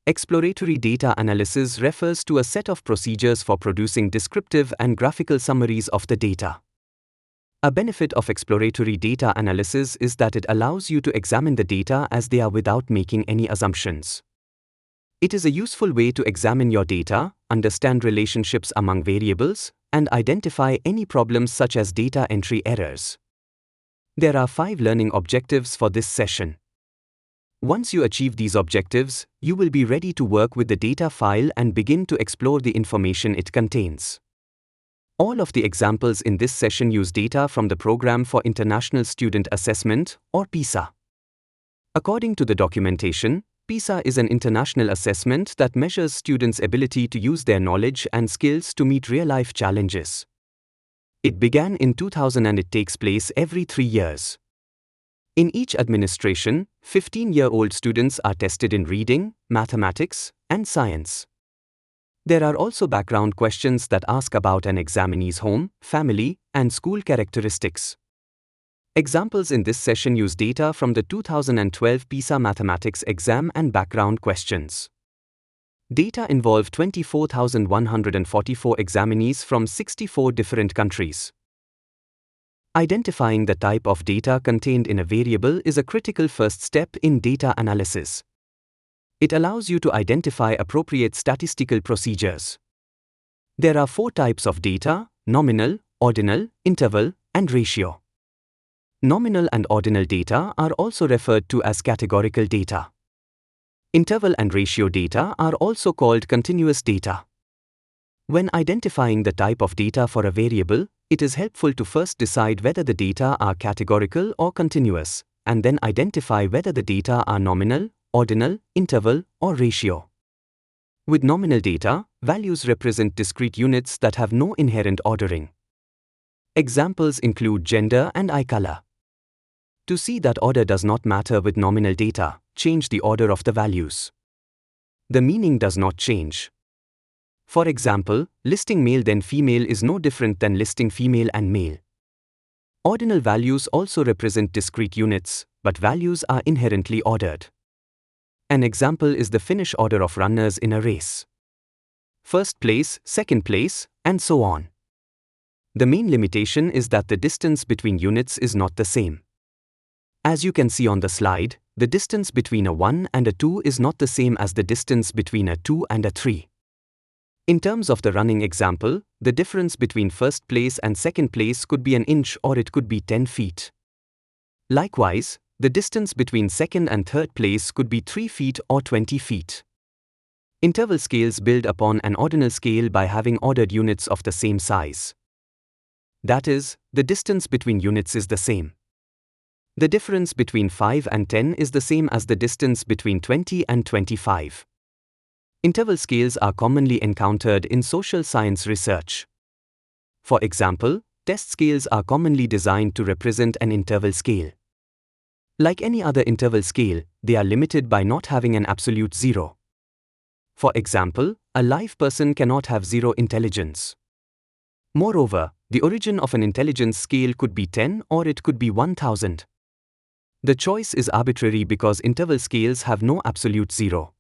Exploratory data analysis refers to a set of procedures for producing descriptive and graphical summaries of the data. A benefit of exploratory data analysis is that it allows you to examine the data as they are without making any assumptions. It is a useful way to examine your data, understand relationships among variables, and identify any problems such as data entry errors. There are 5 learning objectives for this session. Once you achieve these objectives, you will be ready to work with the data file and begin to explore the information it contains. All of the examples in this session use data from the Program for International Student Assessment, or PISA. According to the documentation, PISA is an international assessment that measures students' ability to use their knowledge and skills to meet real-life challenges. It began in 2000 and it takes place every 3 years. In each administration, 15-year-old students are tested in reading, mathematics, and science. There are also background questions that ask about an examinee's home, family, and school characteristics. Examples in this session use data from the 2012 PISA mathematics exam and background questions. Data involve 24,144 examinees from 64 different countries. Identifying the type of data contained in a variable is a critical first step in data analysis. It allows you to identify appropriate statistical procedures. There are 4 types of data: nominal, ordinal, interval, and ratio. Nominal and ordinal data are also referred to as categorical data. Interval and ratio data are also called continuous data. When identifying the type of data for a variable, it is helpful to first decide whether the data are categorical or continuous, and then identify whether the data are nominal, ordinal, interval, or ratio. With nominal data, values represent discrete units that have no inherent ordering. Examples include gender and eye color. To see that order does not matter with nominal data, change the order of the values. The meaning does not change. For example, listing male then female is no different than listing female and male. Ordinal values also represent discrete units, but values are inherently ordered. An example is the finish order of runners in a race. First place, second place, and so on. The main limitation is that the distance between units is not the same. As you can see on the slide, the distance between a 1 and a 2 is not the same as the distance between a 2 and a 3. In terms of the running example, the difference between first place and second place could be an inch or it could be 10 feet. Likewise, the distance between second and third place could be 3 feet or 20 feet. Interval scales build upon an ordinal scale by having ordered units of the same size. That is, the distance between units is the same. The difference between 5 and 10 is the same as the distance between 20 and 25. Interval scales are commonly encountered in social science research. For example, test scales are commonly designed to represent an interval scale. Like any other interval scale, they are limited by not having an absolute zero. For example, a live person cannot have 0 intelligence. Moreover, the origin of an intelligence scale could be 10 or it could be 1000. The choice is arbitrary because interval scales have no absolute zero.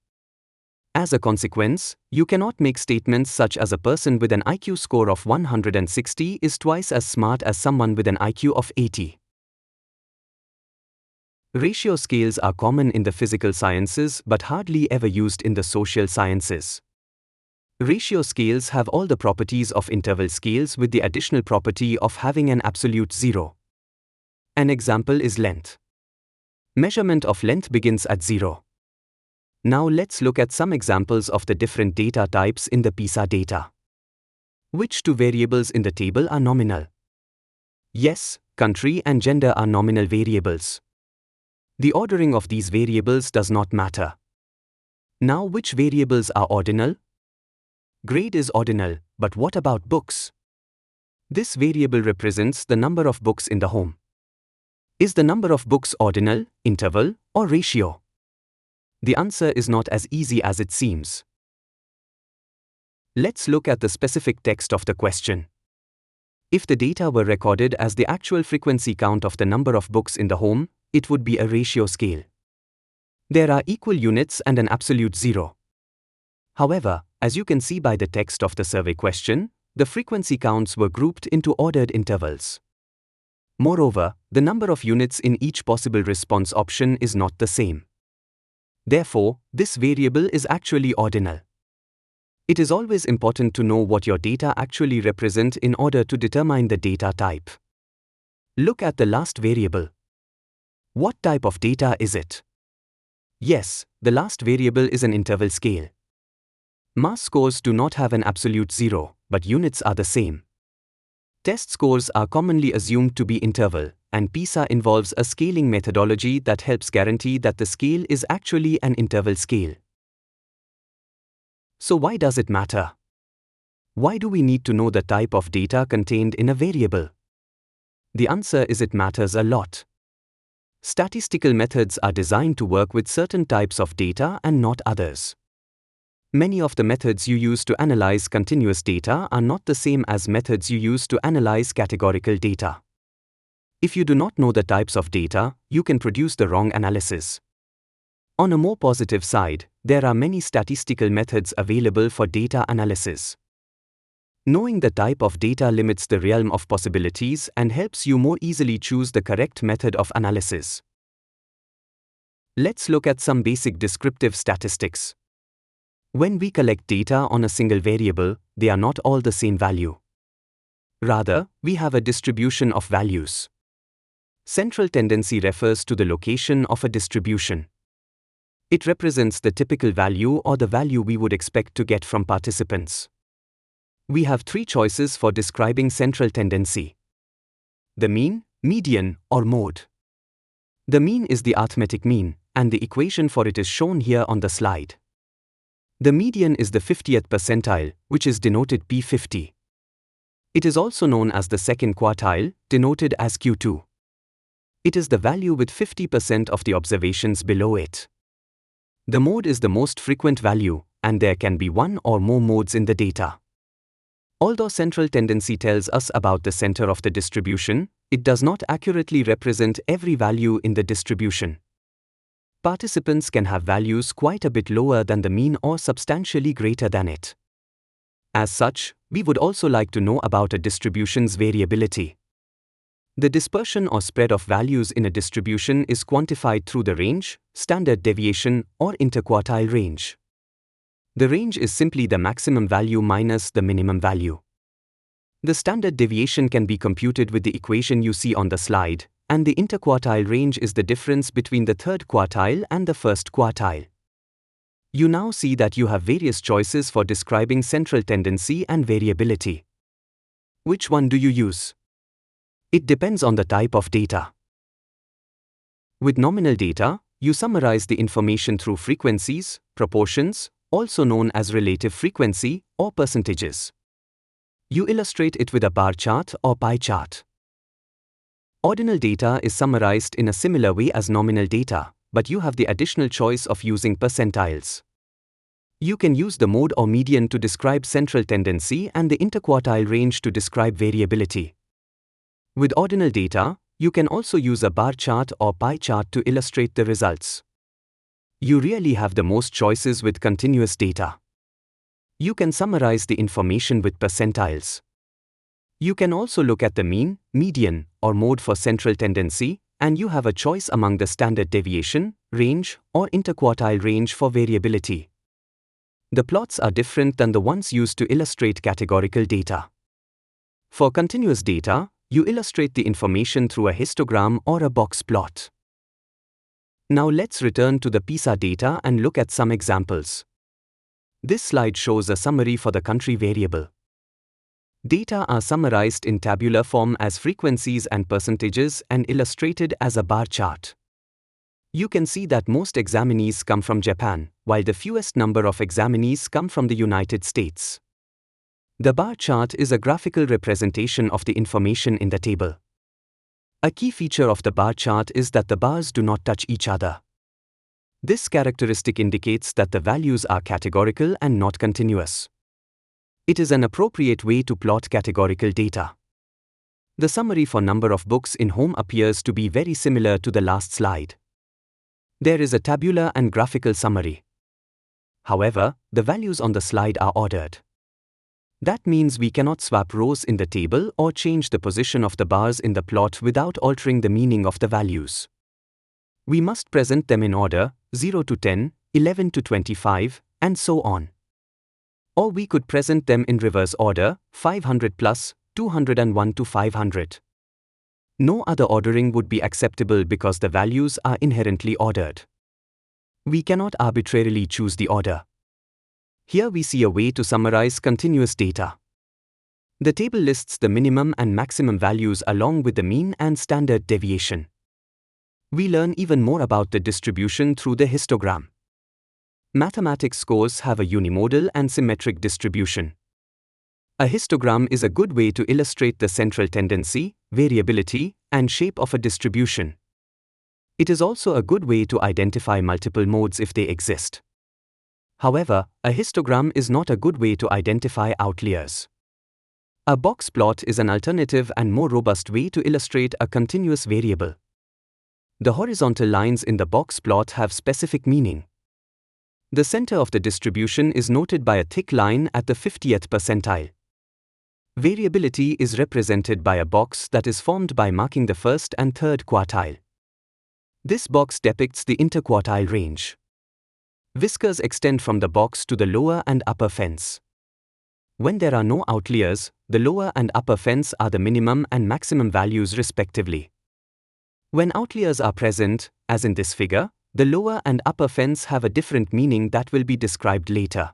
As a consequence, you cannot make statements such as a person with an IQ score of 160 is twice as smart as someone with an IQ of 80. Ratio scales are common in the physical sciences but hardly ever used in the social sciences. Ratio scales have all the properties of interval scales with the additional property of having an absolute zero. An example is length. Measurement of length begins at 0. Now let's look at some examples of the different data types in the PISA data. Which 2 variables in the table are nominal? Yes, country and gender are nominal variables. The ordering of these variables does not matter. Now which variables are ordinal? Grade is ordinal, but what about books? This variable represents the number of books in the home. Is the number of books ordinal, interval, or ratio? The answer is not as easy as it seems. Let's look at the specific text of the question. If the data were recorded as the actual frequency count of the number of books in the home, it would be a ratio scale. There are equal units and an absolute zero. However, as you can see by the text of the survey question, the frequency counts were grouped into ordered intervals. Moreover, the number of units in each possible response option is not the same. Therefore, this variable is actually ordinal. It is always important to know what your data actually represent in order to determine the data type. Look at the last variable. What type of data is it? Yes, the last variable is an interval scale. Mass scores do not have an absolute zero, but units are the same. Test scores are commonly assumed to be interval, and PISA involves a scaling methodology that helps guarantee that the scale is actually an interval scale. So why does it matter? Why do we need to know the type of data contained in a variable? The answer is it matters a lot. Statistical methods are designed to work with certain types of data and not others. Many of the methods you use to analyze continuous data are not the same as methods you use to analyze categorical data. If you do not know the types of data, you can produce the wrong analysis. On a more positive side, there are many statistical methods available for data analysis. Knowing the type of data limits the realm of possibilities and helps you more easily choose the correct method of analysis. Let's look at some basic descriptive statistics. When we collect data on a single variable, they are not all the same value. Rather, we have a distribution of values. Central tendency refers to the location of a distribution. It represents the typical value or the value we would expect to get from participants. We have three choices for describing central tendency: the mean, median, or mode. The mean is the arithmetic mean, and the equation for it is shown here on the slide. The median is the 50th percentile, which is denoted P50. It is also known as the second quartile, denoted as Q2. It is the value with 50% of the observations below it. The mode is the most frequent value, and there can be one or more modes in the data. Although central tendency tells us about the center of the distribution, it does not accurately represent every value in the distribution. Participants can have values quite a bit lower than the mean or substantially greater than it. As such, we would also like to know about a distribution's variability. The dispersion or spread of values in a distribution is quantified through the range, standard deviation, or interquartile range. The range is simply the maximum value minus the minimum value. The standard deviation can be computed with the equation you see on the slide, and the interquartile range is the difference between the third quartile and the first quartile. You now see that you have various choices for describing central tendency and variability. Which one do you use? It depends on the type of data. With nominal data, you summarize the information through frequencies, proportions, also known as relative frequency, or percentages. You illustrate it with a bar chart or pie chart. Ordinal data is summarized in a similar way as nominal data, but you have the additional choice of using percentiles. You can use the mode or median to describe central tendency and the interquartile range to describe variability. With ordinal data, you can also use a bar chart or pie chart to illustrate the results. You really have the most choices with continuous data. You can summarize the information with percentiles. You can also look at the mean, median, or mode for central tendency, and you have a choice among the standard deviation, range, or interquartile range for variability. The plots are different than the ones used to illustrate categorical data. For continuous data, you illustrate the information through a histogram or a box plot. Now let's return to the PISA data and look at some examples. This slide shows a summary for the country variable. Data are summarized in tabular form as frequencies and percentages and illustrated as a bar chart. You can see that most examinees come from Japan, while the fewest number of examinees come from the United States. The bar chart is a graphical representation of the information in the table. A key feature of the bar chart is that the bars do not touch each other. This characteristic indicates that the values are categorical and not continuous. It is an appropriate way to plot categorical data. The summary for number of books in home appears to be very similar to the last slide. There is a tabular and graphical summary. However, the values on the slide are ordered. That means we cannot swap rows in the table or change the position of the bars in the plot without altering the meaning of the values. We must present them in order, 0 to 10, 11 to 25, and so on. Or we could present them in reverse order, 500 plus, 201 to 500. No other ordering would be acceptable because the values are inherently ordered. We cannot arbitrarily choose the order. Here we see a way to summarize continuous data. The table lists the minimum and maximum values along with the mean and standard deviation. We learn even more about the distribution through the histogram. Mathematics scores have a unimodal and symmetric distribution. A histogram is a good way to illustrate the central tendency, variability, and shape of a distribution. It is also a good way to identify multiple modes if they exist. However, a histogram is not a good way to identify outliers. A box plot is an alternative and more robust way to illustrate a continuous variable. The horizontal lines in the box plot have specific meaning. The center of the distribution is noted by a thick line at the 50th percentile. Variability is represented by a box that is formed by marking the first and third quartile. This box depicts the interquartile range. Whiskers extend from the box to the lower and upper fence. When there are no outliers, the lower and upper fence are the minimum and maximum values respectively. When outliers are present, as in this figure, the lower and upper fence have a different meaning that will be described later.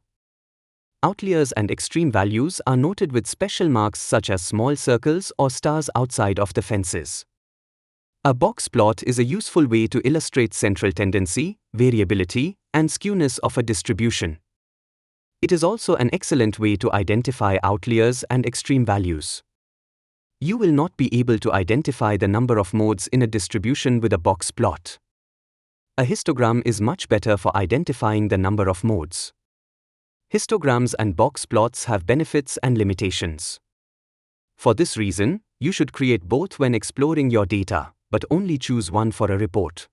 Outliers and extreme values are noted with special marks such as small circles or stars outside of the fences. A box plot is a useful way to illustrate central tendency, variability, and skewness of a distribution. It is also an excellent way to identify outliers and extreme values. You will not be able to identify the number of modes in a distribution with a box plot. A histogram is much better for identifying the number of modes. Histograms and box plots have benefits and limitations. For this reason, you should create both when exploring your data, but only choose one for a report.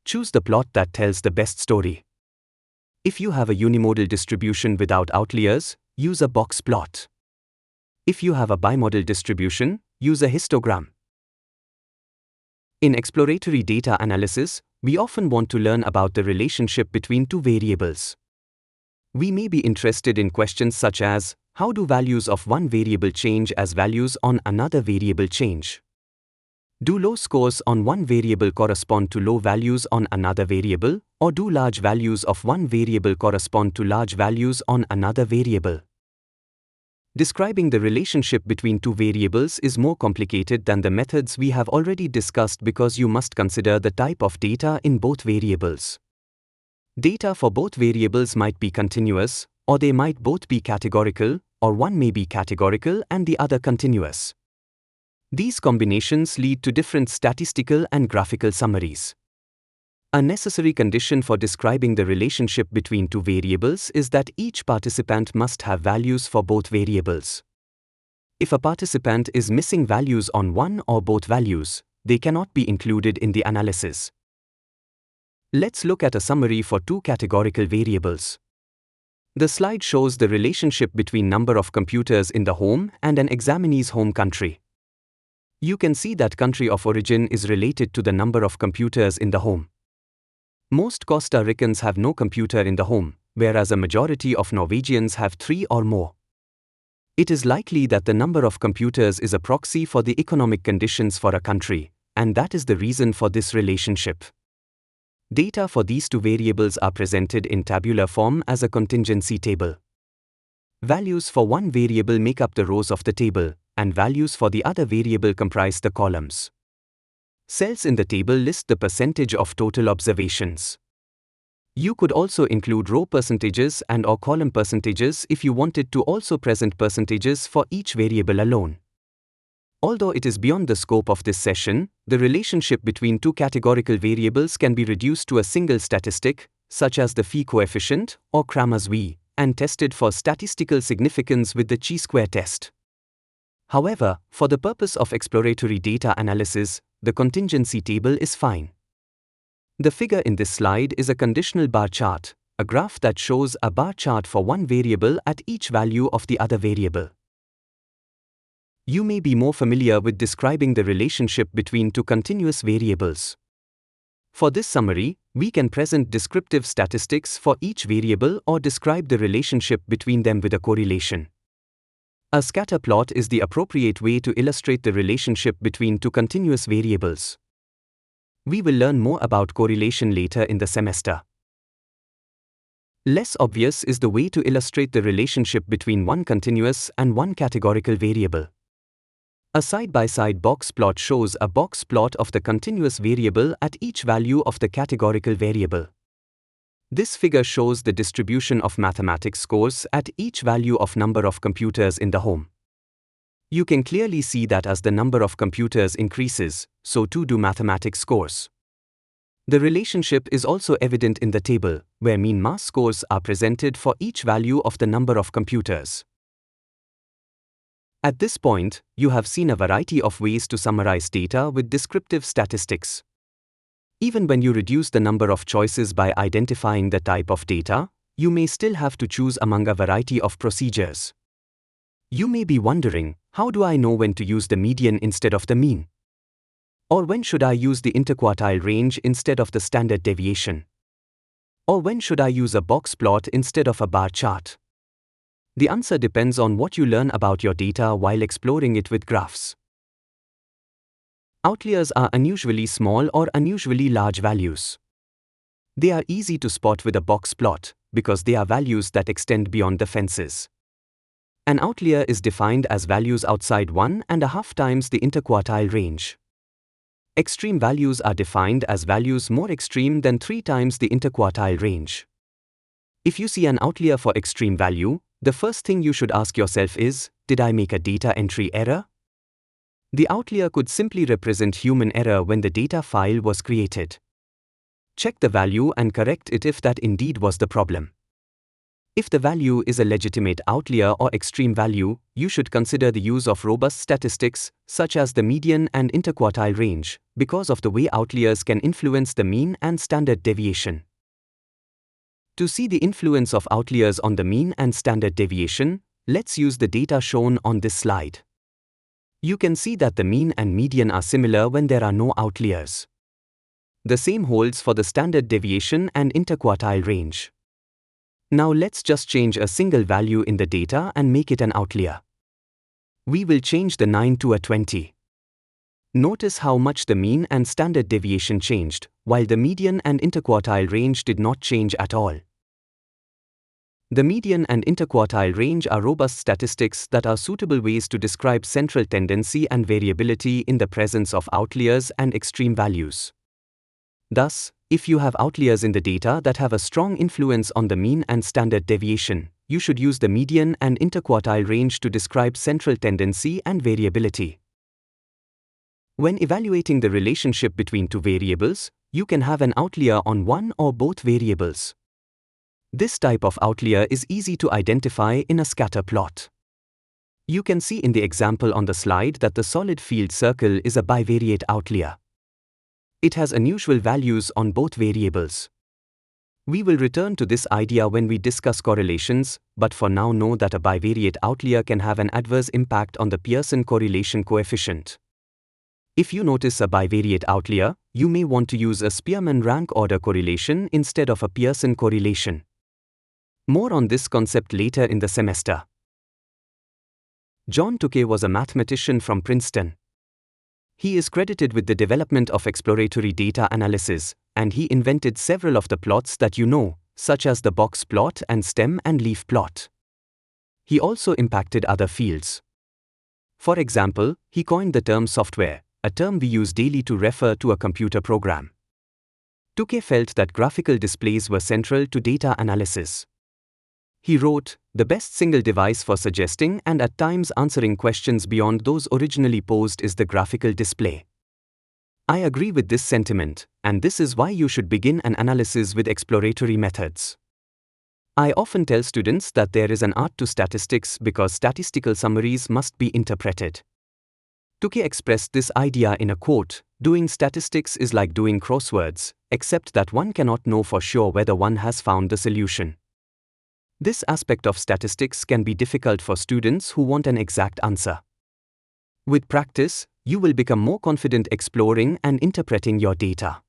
Choose the plot that tells the best story. If you have a unimodal distribution without outliers, use a box plot. If you have a bimodal distribution, use a histogram. In exploratory data analysis, we often want to learn about the relationship between two variables. We may be interested in questions such as, how do values of one variable change as values on another variable change? Do low scores on one variable correspond to low values on another variable, or do large values of one variable correspond to large values on another variable? Describing the relationship between two variables is more complicated than the methods we have already discussed because you must consider the type of data in both variables. Data for both variables might be continuous, or they might both be categorical, or one may be categorical and the other continuous. These combinations lead to different statistical and graphical summaries. A necessary condition for describing the relationship between two variables is that each participant must have values for both variables. If a participant is missing values on one or both values, they cannot be included in the analysis. Let's look at a summary for two categorical variables. The slide shows the relationship between number of computers in the home and an examinee's home country. You can see that country of origin is related to the number of computers in the home. Most Costa Ricans have no computer in the home, whereas a majority of Norwegians have 3 or more. It is likely that the number of computers is a proxy for the economic conditions for a country, and that is the reason for this relationship. Data for these two variables are presented in tabular form as a contingency table. Values for one variable make up the rows of the table, and values for the other variable comprise the columns. Cells in the table list the percentage of total observations. You could also include row percentages and/or column percentages if you wanted to also present percentages for each variable alone. Although it is beyond the scope of this session, the relationship between two categorical variables can be reduced to a single statistic, such as the phi coefficient, or Cramer's V, and tested for statistical significance with the chi-square test. However, for the purpose of exploratory data analysis, the contingency table is fine. The figure in this slide is a conditional bar chart, a graph that shows a bar chart for one variable at each value of the other variable. You may be more familiar with describing the relationship between two continuous variables. For this summary, we can present descriptive statistics for each variable or describe the relationship between them with a correlation. A scatter plot is the appropriate way to illustrate the relationship between two continuous variables. We will learn more about correlation later in the semester. Less obvious is the way to illustrate the relationship between one continuous and one categorical variable. A side-by-side box plot shows a box plot of the continuous variable at each value of the categorical variable. This figure shows the distribution of mathematics scores at each value of number of computers in the home. You can clearly see that as the number of computers increases, so too do mathematics scores. The relationship is also evident in the table, where mean mass scores are presented for each value of the number of computers. At this point, you have seen a variety of ways to summarize data with descriptive statistics. Even when you reduce the number of choices by identifying the type of data, you may still have to choose among a variety of procedures. You may be wondering, how do I know when to use the median instead of the mean? Or when should I use the interquartile range instead of the standard deviation? Or when should I use a box plot instead of a bar chart? The answer depends on what you learn about your data while exploring it with graphs. Outliers are unusually small or unusually large values. They are easy to spot with a box plot, because they are values that extend beyond the fences. An outlier is defined as values outside 1.5 times the interquartile range. Extreme values are defined as values more extreme than 3 times the interquartile range. If you see an outlier for extreme value, the first thing you should ask yourself is, did I make a data entry error? The outlier could simply represent human error when the data file was created. Check the value and correct it if that indeed was the problem. If the value is a legitimate outlier or extreme value, you should consider the use of robust statistics, such as the median and interquartile range, because of the way outliers can influence the mean and standard deviation. To see the influence of outliers on the mean and standard deviation, let's use the data shown on this slide. You can see that the mean and median are similar when there are no outliers. The same holds for the standard deviation and interquartile range. Now let's just change a single value in the data and make it an outlier. We will change the 9 to a 20. Notice how much the mean and standard deviation changed, while the median and interquartile range did not change at all. The median and interquartile range are robust statistics that are suitable ways to describe central tendency and variability in the presence of outliers and extreme values. Thus, if you have outliers in the data that have a strong influence on the mean and standard deviation, you should use the median and interquartile range to describe central tendency and variability. When evaluating the relationship between two variables, you can have an outlier on one or both variables. This type of outlier is easy to identify in a scatter plot. You can see in the example on the slide that the solid field circle is a bivariate outlier. It has unusual values on both variables. We will return to this idea when we discuss correlations, but for now know that a bivariate outlier can have an adverse impact on the Pearson correlation coefficient. If you notice a bivariate outlier, you may want to use a Spearman rank order correlation instead of a Pearson correlation. More on this concept later in the semester. John Tukey was a mathematician from Princeton. He is credited with the development of exploratory data analysis, and he invented several of the plots that you know, such as the box plot and stem and leaf plot. He also impacted other fields. For example, he coined the term software, a term we use daily to refer to a computer program. Tukey felt that graphical displays were central to data analysis. He wrote, "The best single device for suggesting and at times answering questions beyond those originally posed is the graphical display." I agree with this sentiment, and this is why you should begin an analysis with exploratory methods. I often tell students that there is an art to statistics because statistical summaries must be interpreted. Tukey expressed this idea in a quote, Doing statistics is like doing crosswords, except that one cannot know for sure whether one has found the solution. This aspect of statistics can be difficult for students who want an exact answer. With practice, you will become more confident exploring and interpreting your data.